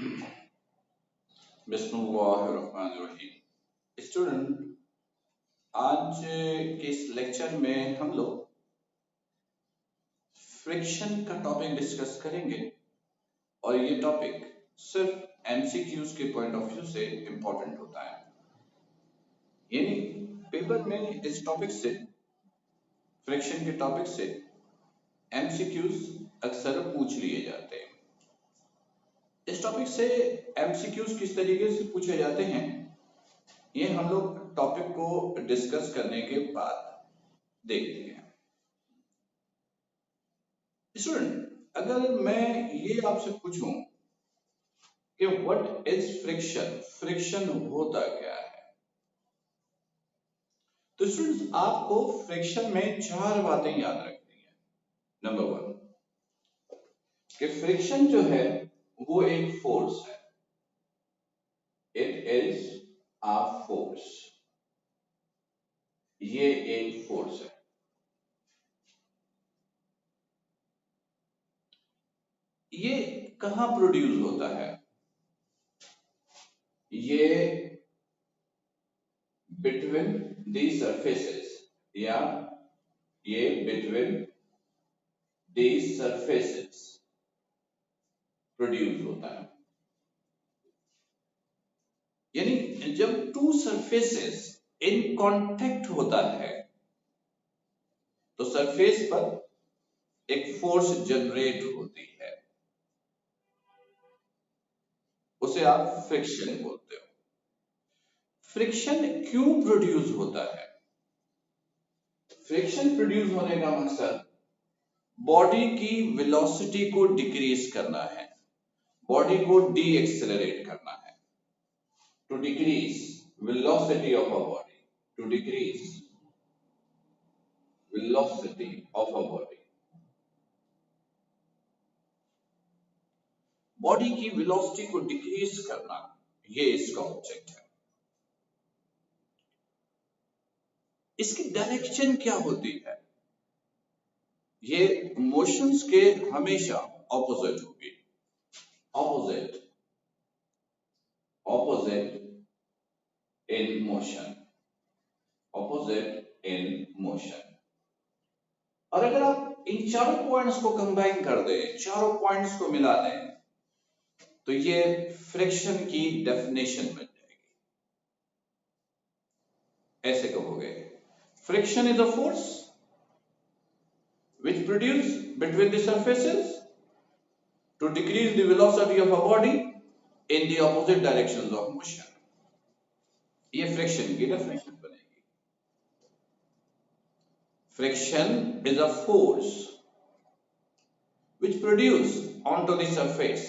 बिस्मिल्लाहिर्रहमानिर्रहीम। स्टूडेंट, आज के इस लेक्चर में हम लोग फ्रिक्शन का टॉपिक डिस्कस करेंगे और ये टॉपिक सिर्फ एमसीक्यूज के पॉइंट ऑफ व्यू से इंपॉर्टेंट होता है। यानी पेपर में इस टॉपिक से, फ्रिक्शन के टॉपिक से एमसीक्यूज अक्सर पूछ लिए जाते हैं। इस टॉपिक से एमसीक्यूज किस तरीके से पूछे जाते हैं, ये हम लोग टॉपिक को डिस्कस करने के बाद देखते हैं। स्टूडेंट, अगर मैं ये आपसे पूछूं कि व्हाट इज फ्रिक्शन, फ्रिक्शन होता क्या है, तो स्टूडेंट्स आपको फ्रिक्शन में चार बातें याद रखनी है। नंबर वन, कि फ्रिक्शन जो है वो एक फोर्स है। इट इज अ फोर्स, ये एक फोर्स है। ये कहां प्रोड्यूस होता है? ये बिटवीन दी सरफेसेस, या ये बिटवीन दी सरफेसेस प्रोड्यूस होता है। यानी जब टू सरफेसेस इन कांटेक्ट होता है तो सरफेस पर एक फोर्स जनरेट होती है, उसे आप फ्रिक्शन बोलते हो। फ्रिक्शन क्यों प्रोड्यूस होता है? फ्रिक्शन प्रोड्यूस होने का मकसद बॉडी की वेलोसिटी को डिक्रीज करना है, बॉडी को डी एक्सेलरेट करना है। To decrease velocity of a body, to decrease velocity of a body, body की वेलोसिटी को डिक्रीज करना, ये इसका ऑब्जेक्ट है। इसकी डायरेक्शन क्या होती है? ये मोशंस के हमेशा ऑपोजिट होगी। Opposite, opposite in motion, opposite in motion. और अगर आप इन चारों पॉइंट्स को कंबाइन कर दें, चारों पॉइंट्स को मिला दें, तो ये फ्रिक्शन की डेफिनेशन बन जाएगी। ऐसे कहोगे, friction is a force which produce between the surfaces to decrease the velocity of a body in the opposite directions of motion. ये फ्रिक्शन की डेफिनेशन बनेगी। Friction is a force which produce onto the surface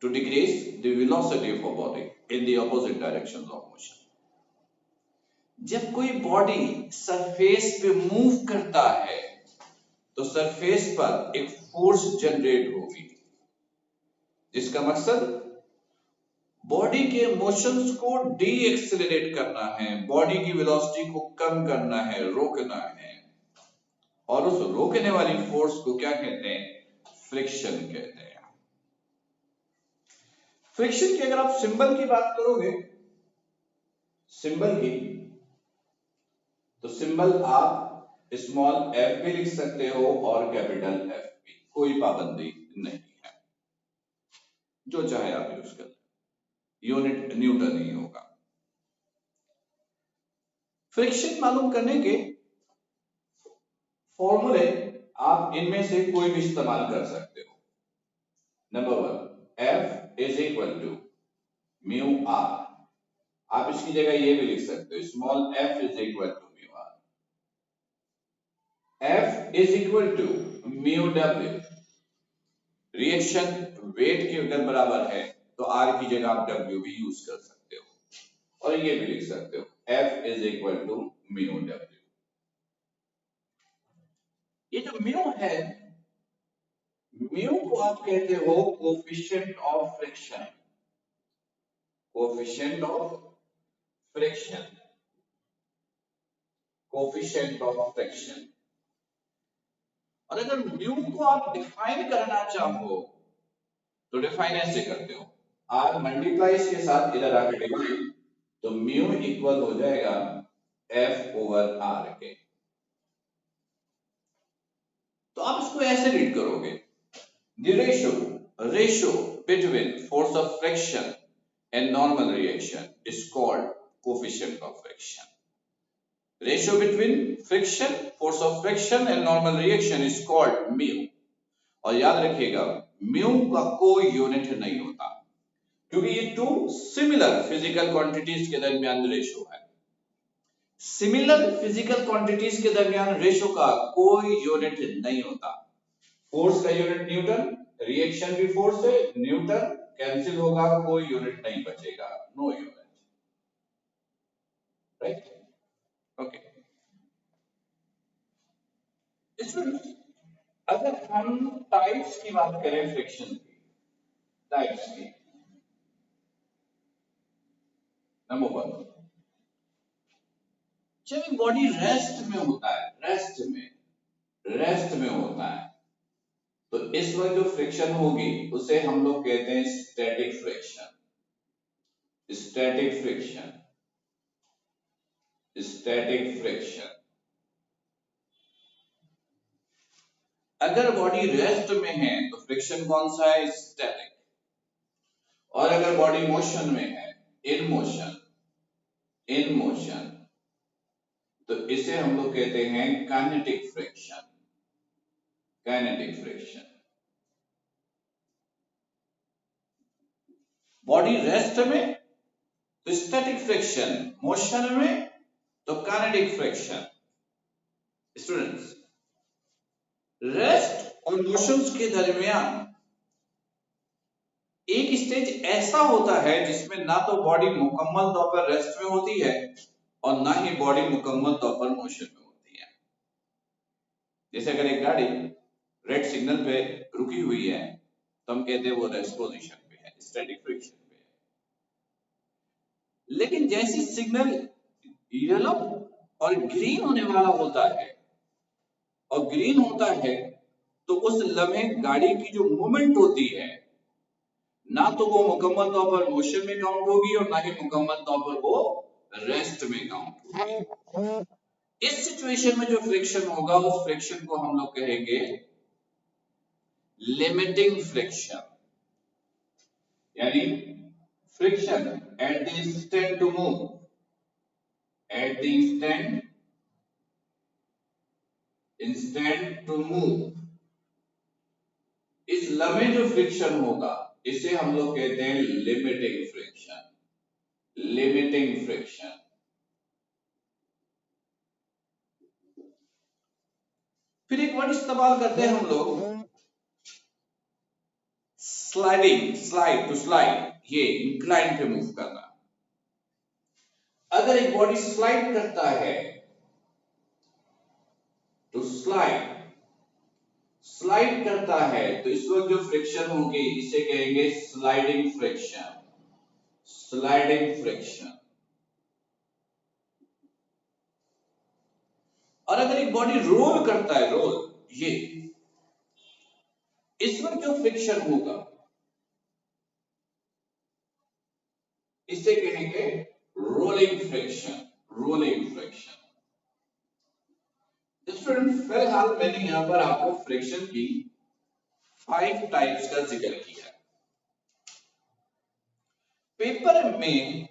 to decrease the velocity of a body in the opposite directions of motion. जब कोई body surface पे move करता है तो surface पर एक फोर्स जनरेट होगी, जिसका मकसद बॉडी के मोशंस को डी एक्सेलरेट करना है, बॉडी की वेलोसिटी को कम करना है, रोकना है। और उस रोकने वाली फोर्स को क्या कहते हैं? फ्रिक्शन कहते हैं। फ्रिक्शन की अगर आप सिंबल की बात करोगे, सिंबल की, तो सिंबल आप स्मॉल एफ भी लिख सकते हो और कैपिटल एफ भी, कोई पाबंदी नहीं है, जो चाहे आप यूज कर। यूनिट न्यूटन ही होगा। फ्रिक्शन मालूम करने के फॉर्मूले आप इनमें से कोई भी इस्तेमाल कर सकते हो। Number one, F is equal to mu R. आप इसकी जगह ये भी लिख सकते हो, small f is equal to mu R. F is equal to mu W. Reaction weight के अगर बराबर है तो R की जगह आप W भी यूज कर सकते हो, और ये भी लिख सकते हो F is equal to mu W. ये जो म्यू है, म्यू को आप कहते हो coefficient of friction, coefficient of friction, coefficient of friction. और अगर म्यू को आप डिफाइन करना चाहो तो डिफाइन ऐसे करते हो, आर मल्टीप्लाई इसके साथ इधर आके डिवाइड, तो म्यू इक्वल हो जाएगा एफ ओवर आर के। तो आप इसको ऐसे रीड करोगे, the ratio between force of friction and normal reaction is called coefficient of friction. Ratio between friction, force of friction and normal reaction is called mu. और याद रखिएगा म्यू का कोई यूनिट नहीं होता, क्योंकि ये टू सिमिलर फिजिकल क्वांटिटीज के दरमियान रेशो है। सिमिलर फिजिकल क्वांटिटीज के दरमियान रेशो का कोई यूनिट नहीं होता। फोर्स का यूनिट न्यूटन, रिएक्शन भी फोर्स है, न्यूटन कैंसिल होगा, कोई यूनिट नहीं बचेगा, नो यूनिट, राइट? ओके, इसमें अगर हम टाइप्स की बात करें फ्रिक्शन की, टाइप्स की, नंबर 1, जब एक बॉडी रेस्ट में होता है, रेस्ट में होता है, तो इस वक्त जो फ्रिक्शन होगी उसे हम लोग कहते हैं static friction. Static friction, static friction. अगर बॉडी रेस्ट में है तो फ्रिक्शन कौन सा है? स्टैटिक। और अगर बॉडी मोशन में है, इन मोशन, तो इसे हम लोग कहते हैं kinetic friction. Kinetic friction. Body rest में तो स्टैटिक फ्रिक्शन, मोशन में तो काइनेटिक फ्रिक्शन। स्टूडेंट्स, रेस्ट और मोशंस के दरमियान एक स्टेज ऐसा होता है जिसमें ना तो बॉडी मुकम्मल तौर पर रेस्ट में होती है और ना ही बॉडी मुकम्मल तौर पर मोशन में होती है। जैसे अगर एक गाड़ी रेड सिग्नल पे रुकी हुई है तो हम कहते हैं वो रेस्ट पोजीशन पे है, स्टैटिक फ्रिक्शन पे है। लेकिन जैसे सिग्नल येलो और ग्रीन होने वाला होता है और ग्रीन होता है तो उस लम्हे गाड़ी की जो मूवमेंट होती है ना तो वो मुकम्मल तौर पर मोशन में काउंट होगी और ना ही मुकम्मल तौर पर वो रेस्ट में काउंट होगी। इस सिचुएशन में जो फ्रिक्शन होगा उस फ्रिक्शन को हम लोग कहेंगे लिमिटिंग फ्रिक्शन, यानी friction at the instant to move, at the instant to move, इस लम्हे जो फ्रिक्शन होगा इसे हम लोग कहते हैं लिमिटिंग फ्रिक्शन। Limiting friction. फिर एक वर्ड इस्तेमाल करते हैं हम लोग, स्लाइडिंग, स्लाइड टू स्लाइड, ये इंक्लाइन पे मूव करना। अगर एक बॉडी स्लाइड करता है तो स्लाइड करता है तो इस वक्त जो फ्रिक्शन होगी इसे कहेंगे स्लाइडिंग फ्रिक्शन। Sliding friction. और अगर एक बॉडी रोल करता है, रोल, ये इस वक्त जो फ्रिक्शन होगा इसे कहेंगे rolling friction. Rolling friction. Student, फिलहाल मैंने यहां पर आपको फ्रिक्शन की 5 टाइप्स का जिक्र किया। पेपर में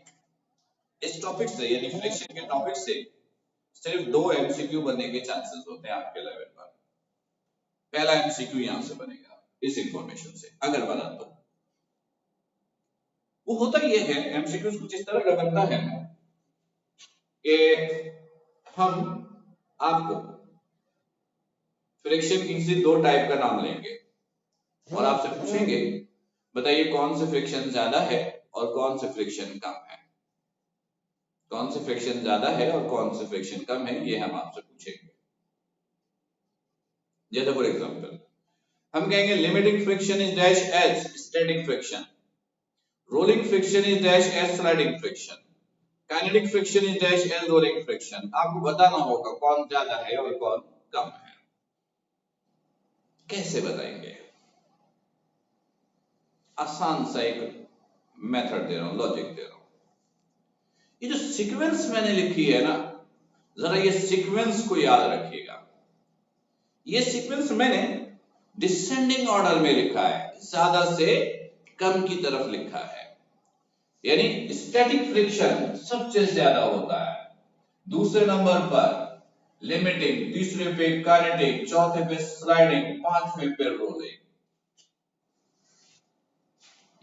इस टॉपिक से यानी फ्रिक्शन के टॉपिक से सिर्फ 2 एमसीक्यू बनने के चांसेस होते हैं आपके लेवल पर। पहला एमसीक्यू यहां से बनेगा इस इंफॉर्मेशन से, अगर बना तो। वो होता ये है, एमसीक्यूज कुछ इस तरह का बनता है कि हम आपको फ्रिक्शन की से 2 टाइप का नाम लेंगे और आपसे पूछेंगे बताइए कौन से फ्रिक्शन ज्यादा है और कौन से फ्रिक्शन कम है। कौन से फ्रिक्शन ज्यादा है और कौन से फ्रिक्शन कम है, ये हम आपसे पूछेंगे। जैसे फॉर एग्जांपल हम कहेंगे limiting friction is dash as static friction, rolling friction is dash as sliding friction, kinetic friction is dash as rolling friction. आपको बताना होगा कौन ज्यादा है और कौन कम है। कैसे बताएंगे? आसान सा एक मेथड दे रहा हूं, लॉजिक दे रहा हूं। ये जो सीक्वेंस मैंने लिखी है ना, जरा ये सीक्वेंस को याद रखिएगा। ये सीक्वेंस मैंने डिसेंडिंग ऑर्डर में लिखा है, ज्यादा से कम की तरफ लिखा है। यानी स्टैटिक फ्रिक्शन सबसे ज्यादा होता है, दूसरे नंबर पर लिमिटिंग, तीसरे पे काइनेटिक, चौथे पे स्लाइडिंग, पांचवें पे रोलिंग।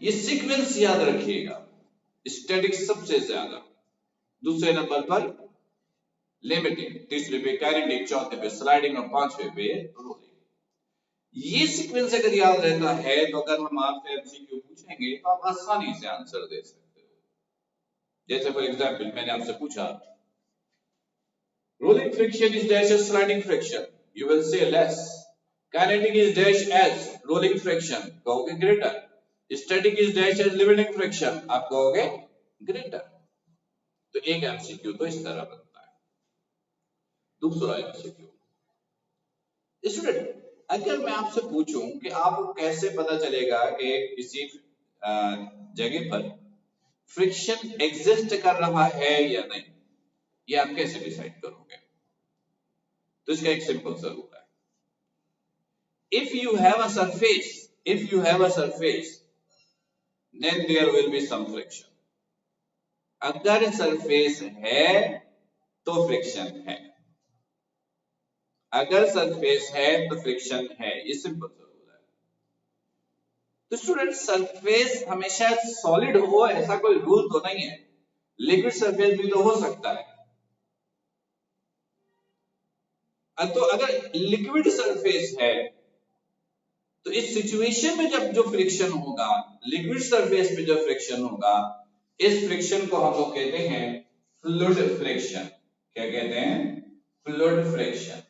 ये सीक्वेंस याद रखिएगा। स्टैटिक सबसे ज्यादा, दूसरे नंबर पर लिमिटिंग, तीसरे पे काइनेटिक, चौथे पे स्लाइडिंग और पांचवें पे रोलिंग। ये सीक्वेंस अगर याद रहता है तो अगर हम आपसे एमसीक्यू पूछेंगे तो आप आसानी से आंसर दे सकते हो। जैसे फॉर एग्जांपल मैंने आपसे पूछा, rolling friction is dash as sliding friction, you will say less. Kinetic is dash as rolling friction, कहोगे greater. Static is dash as limiting friction, आप कहोगे greater. तो एक एमसीक्यू तो इस तरह बनता है। दूसरा एमसीक्यू, स्टूडेंट अगर मैं आपसे पूछूं कि आपको कैसे पता चलेगा कि किसी जगह पर फ्रिक्शन एग्जिस्ट कर रहा है या नहीं, ये आप कैसे डिसाइड करोगे? तो इसका एक सिंपल सा रूल है। If you have a surface, then there will be some friction. अगर सरफेस है तो फ्रिक्शन है, अगर सरफेस है तो फ्रिक्शन है, ये सिंपल सा रूल है। तो स्टूडेंट सरफेस हमेशा सॉलिड हो ऐसा कोई रूल तो नहीं है, लिक्विड सरफेस भी तो हो सकता है। तो अगर लिक्विड सरफेस है तो इस सिचुएशन में जब जो फ्रिक्शन होगा, लिक्विड सरफेस पे जो फ्रिक्शन होगा, इस फ्रिक्शन को हम लोग कहते हैं फ्लूइड फ्रिक्शन। क्या कहते हैं? Fluid friction.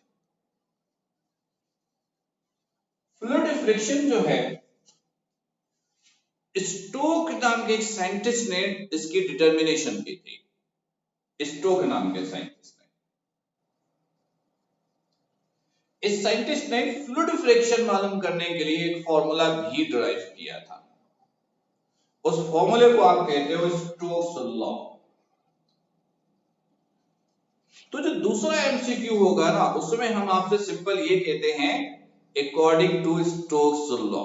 फ्लूइड फ्रिक्शन जो है, स्टोक नाम के एक साइंटिस्ट ने इसकी डिटर्मिनेशन की थी। स्टोक नाम के साइंटिस्ट ने, इस साइंटिस्ट ने फ्लूइड फ्रिक्शन मालूम करने के लिए एक फॉर्मूला भी डिराइव किया था। उस फॉर्मूले को आप कहते हो स्टोक्स लॉ। तो जो दूसरा एमसीक्यू होगा ना, उसमें हम आपसे सिंपल ये कहते हैं अकॉर्डिंग टू स्टोक्स लॉ।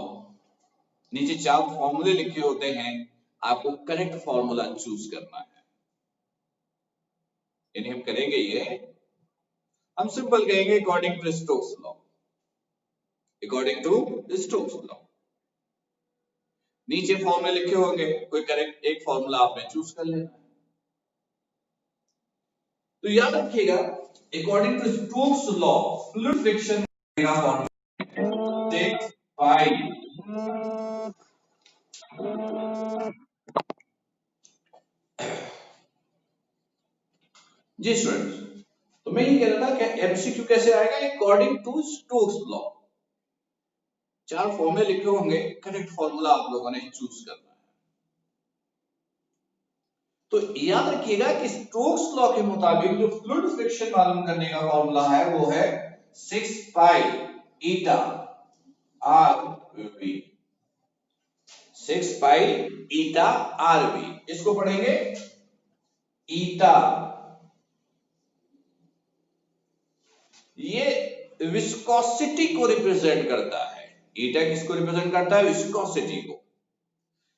नीचे 4 फॉर्मूले लिखे होते हैं, आपको करेक्ट फॉर्मूला चूज करना है। यानी हम करेंगे ये, हम सिंपल कहेंगे according to Stokes law, according to Stokes law. नीचे फॉर्मूले लिखे होंगे, कोई करेक्ट एक फॉर्मूला आपने चूज कर लेना है। तो याद रखिएगा according to Stokes law fluid friction का फॉर्मूला 6 पाई जी स्टूडेंट्स। तो मैं ये कह रहा था कि एमसीक्यू कैसे आएगा, अकॉर्डिंग टू स्टोक्स लॉ। 4 फॉर्मूले लिखे होंगे, करेक्ट फॉर्मूला आप लोगों ने चूज करना है। तो याद रखिएगा कि स्टोक्स लॉ के मुताबिक जो फ्लूइड फ्रिक्शन मालूम करने का फॉर्मूला है वो है 6 pi eta R V. 6 pi eta R V, इसको पढ़ेंगे ईटा। ये विस्कोसिटी को रिप्रेजेंट करता है। ईटा किसको रिप्रेजेंट करता है? विस्कोसिटी को।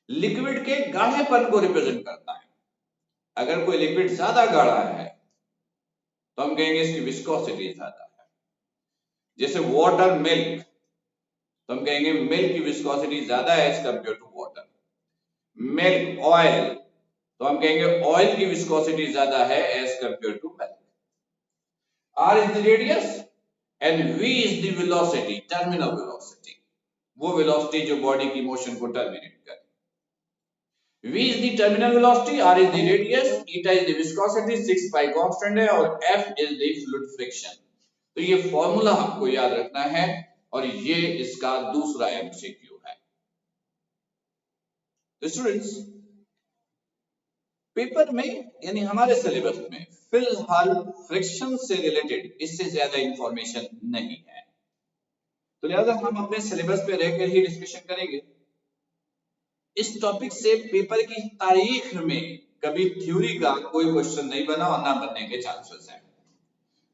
लिक्विड के गाढ़ेपन को रिप्रेजेंट करता है। अगर कोई लिक्विड ज्यादा गाढ़ा है तो हम कहेंगे इसकी विस्कोसिटी ज्यादा है। जैसे वाटर मिल्क, तो हम कहेंगे मिल्क की विस्कोसिटी ज्यादा है as compare to water. Milk oil, तो हम कहेंगे ऑयल की विस्कोसिटी ज्यादा है as compare to milk. R is the radius and V is the velocity, terminal velocity, वो वेलोसिटी जो बॉडी की मोशन को टर्मिनेट करे। V is the terminal velocity, R is the radius, eta is the viscosity, 6 pi constant है और F is the fluid friction। तो ये formula आपको याद रखना है और ये इसका दूसरा एमसीक्यू है। तो स्टूडेंट्स पेपर में यानी हमारे सिलेबस में फिलहाल फ्रिक्शन से रिलेटेड इससे ज्यादा इंफॉर्मेशन नहीं है, तो लिहाजा हम अपने सिलेबस पे रहकर ही डिस्कशन करेंगे। इस टॉपिक से पेपर की तारीख में कभी थ्योरी का कोई क्वेश्चन नहीं बना और ना बनने के चांसेस हैं।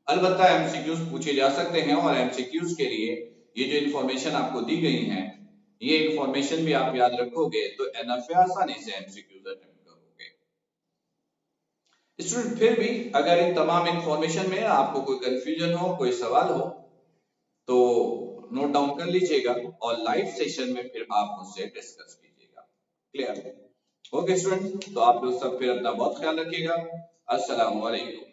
अलबत्ता एमसीक्यूज पूछे जा सकते हैं और एमसीक्यूज के लिए ये जो इन्फॉर्मेशन आपको दी गई है, ये इन्फॉर्मेशन भी आप याद रखोगे तो एनएफ आसानी से एमसीक्यूज अटेम्प्ट करोगे। स्टूडेंट फिर भी अगर इन तमाम इन्फॉर्मेशन में आपको कोई कंफ्यूजन हो, कोई सवाल हो तो नोट डाउन कर लीजिएगा और लाइव सेशन में फिर आप मुझसे डिस्कस कीजिएगा। क्लियर? ओके स्टूडेंट, तो आप लोग सब फिर अपना बहुत ख्याल रखिएगा। अस्सलाम वालेकुम।